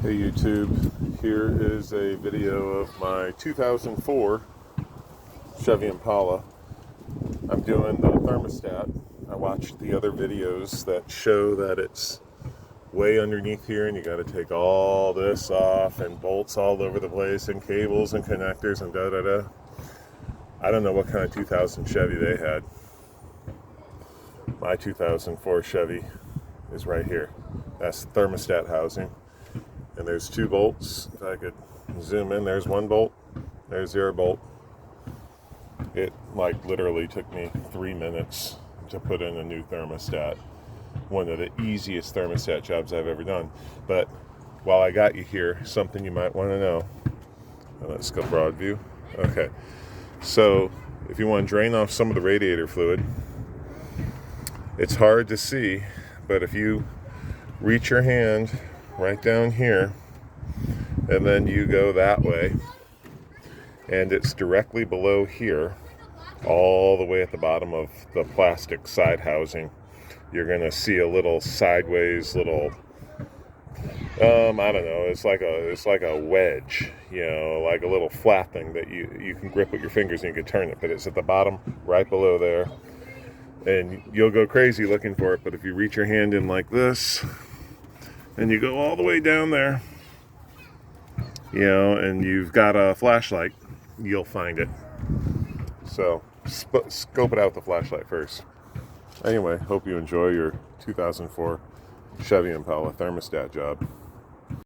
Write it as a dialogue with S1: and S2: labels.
S1: Hey YouTube, here is a video of my 2004 Chevy Impala. I'm doing the thermostat. I watched the other videos that show that it's way underneath here and you got to take all this off and bolts all over the place and cables and connectors and da-da-da. I don't know what kind of 2000 Chevy they had. My 2004 Chevy is right here. That's the thermostat housing. And there's two bolts. If I could zoom in, there's one bolt, there's the other bolt. It literally took me 3 minutes to put in a new thermostat. One of the easiest thermostat jobs I've ever done. But while I got you here, something you might want to know. Let's go broad view. Okay, so if you want to drain off some of the radiator fluid, it's hard to see, but if you reach your hand right down here and then you go that way, and it's directly below here, all the way at the bottom of the plastic side housing, you're gonna see a little sideways little I don't know, it's like a wedge, like a little flat thing that you can grip with your fingers and you can turn it, but it's at the bottom right below there, and you'll go crazy looking for it. But if you reach your hand in like this and you go all the way down there, and you've got a flashlight, you'll find it. So scope it out with the flashlight first. Anyway, hope you enjoy your 2004 Chevy Impala thermostat job.